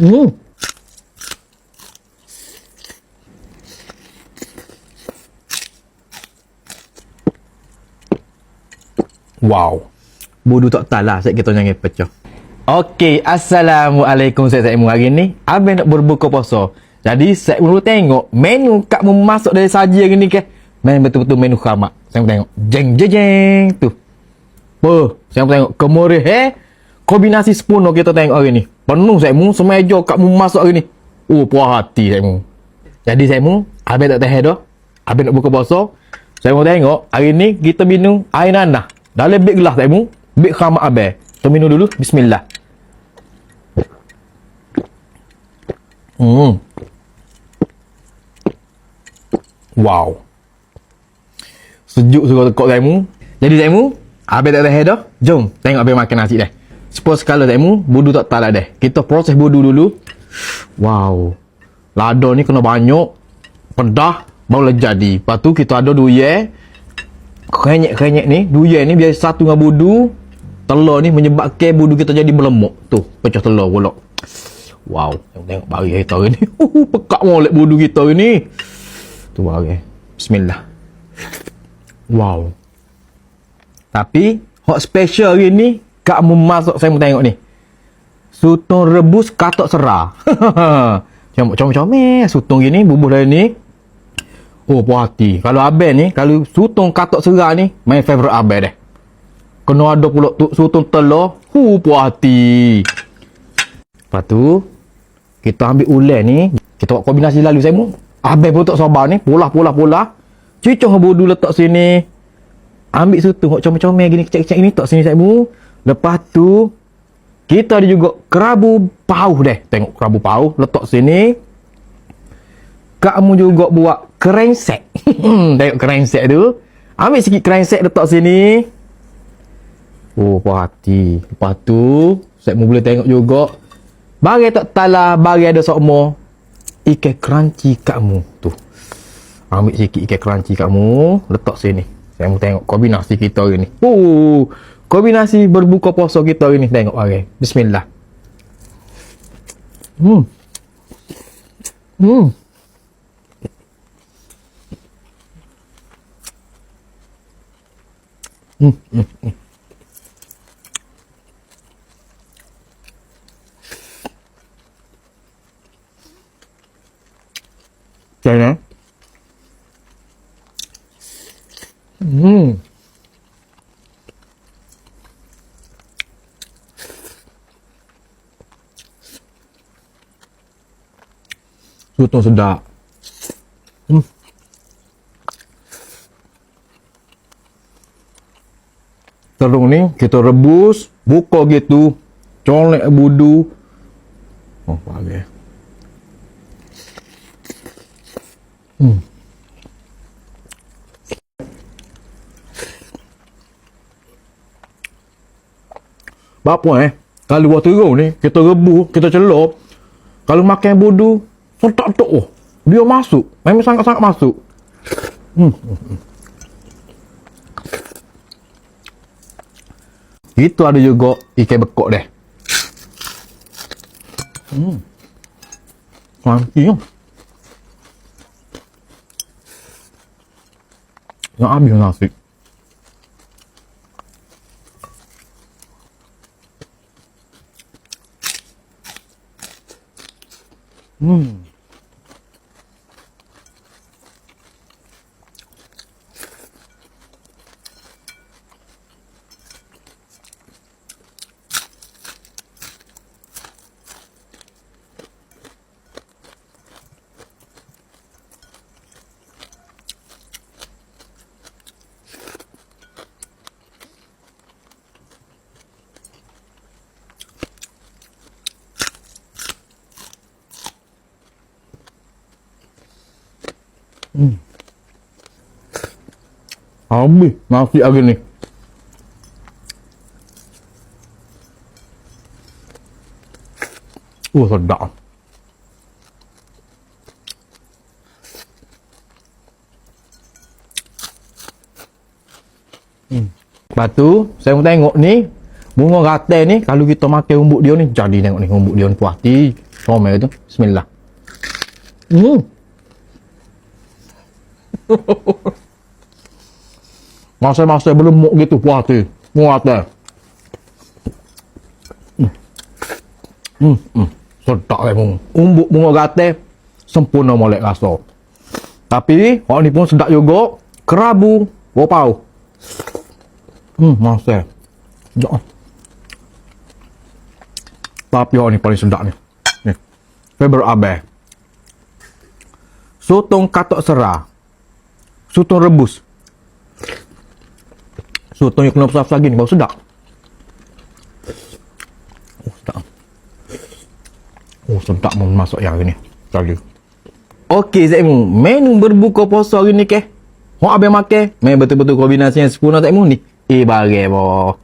Hmm. Wow. Bodoh tak tahu lah saya kita jangan pecah. Okey, assalamualaikum saya mu hari ni. Abang nak berbuka puasa. Jadi saya mula tengok menu kat mu masuk dari saja hari ni ke. Main betul-betul menu khamak. Saya tengok jeng jeng jeng tu. Saya tengok kemurih kombinasi sepenuh kita tengok hari ni. Penuh saya mu semeja kat mu masuk hari ni. Oh, puas hati saya mu. Jadi saya mu abang tak tahan dah. Abang nak buka puasa. Saya mau tengok hari ni kita minum air nanah. Dalam beg gelas saya mu. Beg khamak abang. Kita minum dulu. Bismillah. Wow. Sejuk suka tekuk saya mu. Jadi saya mu abang tak tahan dah. Jom tengok abang makan nasi dah. Suppose kalau saya mu budu tak talah dah. Kita proses budu dulu. Wow. Lada ni kena banyak. Pedah baru jadi. Lepas tu kita ada duyeh. Kerenyek-kerenyek ni. Duyeh ni biar satu dengan budu. Telur ni menyebabkan budu kita jadi berlemuk. Tu, pecah telur pula. Wow, tengok bari kita hari ni. Pekak molek budu kita hari ni. Tu bari. Bismillah. Wow. Tapi, hot special hari ni, kak mu masuk saya mau tengok ni. Sutong rebus katok serah. Comel-comel sutong gini, bubuh dari ni. Oh, puas hati. Kalau abang ni, kalau sutong katok serah ni, main favourite abang dah. Kena ada pula sutong telur. Puas hati. Lepas tu, kita ambil ulen ni. Kita buat kombinasi lalu saya mu. Abang pun tak sabar ni. Polah. Cucuk budu letak sini. Ambil sutong. Comel-comel gini. Kecil-kecil ni. Tak sini saya mu. Lepas tu, kita ada juga kerabu pauh deh. Tengok kerabu pauh. Letak sini. Kamu juga buat kerengsek. Tengok kerengsek tu. Ambil sikit kerengsek letak sini. Oh, puas hati. Lepas tu, saya boleh tengok juga. Bagi tak talah, bagi ada sokmo. Ikan crunchy kamu. Tu. Ambil sikit ikan crunchy kamu. Letak sini. Saya mau tengok kombinasi kita hari ni. Kombinasi berbuka puasa kita hari ni. Tengok hari. Bismillah. Jangan. Sutong sedap. Terung ni kita rebus, buka gitu, colek budu. Oh, bagus. Bapa kalau buat terung ni, kita rebus, kita celur. Kalau makan budu, setak-tok oh. Dia masuk. Memang sangat-sangat masuk. Itu ada juga ikan bekok deh. Nanti ya. Nak habis nasi. Habis nasi hari ni. Sedap. Lepas tu, saya mau tengok ni, bunga ratai ni, kalau kita makan umbuk dia ni, jadi tengok ni, umbuk dia ni puas hati. Comel tu. Bismillah. Masa-masa berlemuk gitu puas hati. Puas hati. Sedap lemung. Umbuk bunga gatal sempurna molek rasa. Tapi hak ni pun sedap juga. Kerabu, bopau. Masa. Sedap. Tapi hak ni paling sedap ni. Ni. Favorite abang. Sotong katok serah. Sotong rebus. Sotong yang kena besar-besar gini baru sedap. Sedap. Sedap mau masak yang ni. Tadi. Okey, Zaimul. Menu berbuka puasa hari ni ke? Hok abang makan. Main betul-betul kombinasi yang sempurna Zaimul ni. Bagai boh.